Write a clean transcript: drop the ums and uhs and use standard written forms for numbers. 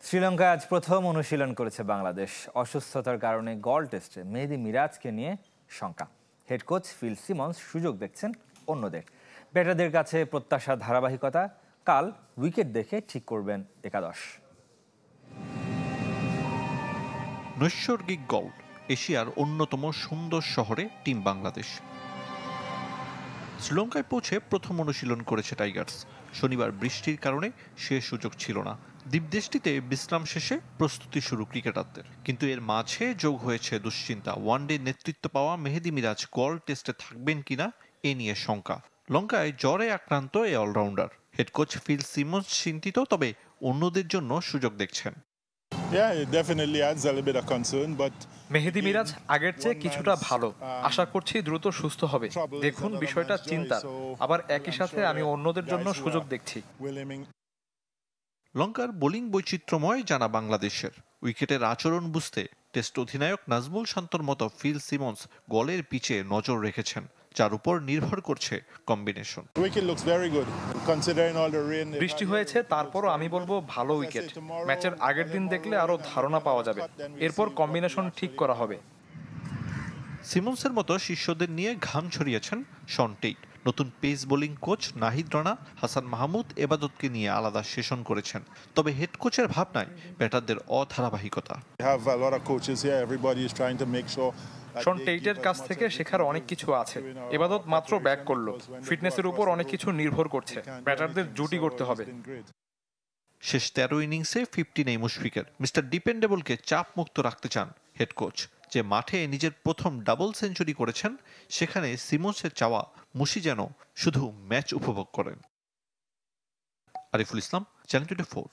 শ্রীলঙ্কায় আজ প্রথম অনুশীলন করেছে বাংলাদেশ। অসুস্থতার কারণে গল টেস্টে মেহেদী মিরাজকে নিয়ে শঙ্কা। হেড কোচ ফিল সিমন্স সুযোগ দেখছেন অন্যদের। ব্যাটারদের কাছে প্রত্যাশার ধারাবাহিকতা, কাল উইকেট দেখে ঠিক করবেন একাদশ। নৈসর্গিক গল, এশিয়ার অন্যতম সুন্দর শহরে টিম বাংলাদেশ। শ্রীলঙ্কায় পৌঁছে প্রথম অনুশীলন করেছে টাইগার্স। শনিবার বৃষ্টির কারণে সে সুযোগ ছিল না। দ্বীপদেশটিতে বিশ্রাম শেষে প্রস্তুতি শুরু ক্রিকেটারদের, কিন্তু এর মাঝে যোগ হয়েছে দুশ্চিন্তা। ওয়ানডে নেতৃত্ব পাওয়া মেহেদী মিরাজ গল টেস্টে থাকবেন কিনা এ নিয়ে শঙ্কা। লঙ্কায় জ্বরে আক্রান্ত এই all rounder. Head coach Phil Simmons চিন্তিত, তবে অন্যদের জন্য সুযোগ দেখছেন। মেহেদী মিরাজ আগের চেয়ে কিছুটা ভালো, আশা করছি দ্রুত সুস্থ হবে। দেখুন, বিষয়টা চিন্তার, আবার একই সাথে আমি অন্যদের জন্য সুযোগ দেখছি। লঙ্কার বোলিং বৈচিত্র্যময় জানা বাংলাদেশের। উইকেটের আচরণ বুঝতে টেস্ট অধিনায়ক নাজমুল শান্তর মতো ফিল সিমন্স গলের পিচে নজর রেখেছেন, যার উপর নির্ভর করছে কম্বিনেশন। বৃষ্টি হয়েছে, তারপরও আমি বলবো ভালো উইকেট। ম্যাচের আগের দিন দেখলে আরো ধারণা পাওয়া যাবে, এরপর কম্বিনেশন ঠিক করা হবে। সিমন্সের মতো শিষ্যদের নিয়ে ঘাম ছড়িয়েছেন শন টেইট। নতুন pace bowling coach Nahid Rana Hasan Mahmud এবাদতকে নিয়ে আলাদা সেশন করেছেন। তবে হেড কোচের ভাবনায় ব্যাটারদের অধারাবাহিকতা। শন টেইটের কাছ থেকে শেখার অনেক কিছু আছে। এবাদত মাত্র ব্যাক করলো, ফিটনেসের উপর অনেক কিছু নির্ভর করছে। ব্যাটারদের জুটি করতে হবে। শেষ 13 ইনিংসে 50 নেই মুশফিকের। মিস্টার ডিপেন্ডেবলকে চাপ মুক্ত রাখতে চান হেড কোচ। যে মাঠে নিজের প্রথম ডাবল সেঞ্চুরি করেছেন, সেখানে সিমন্সের চাওয়া মুশি যেন শুধু ম্যাচ উপভোগ করেন। আরিফুল ইসলাম, চ্যানেল 24।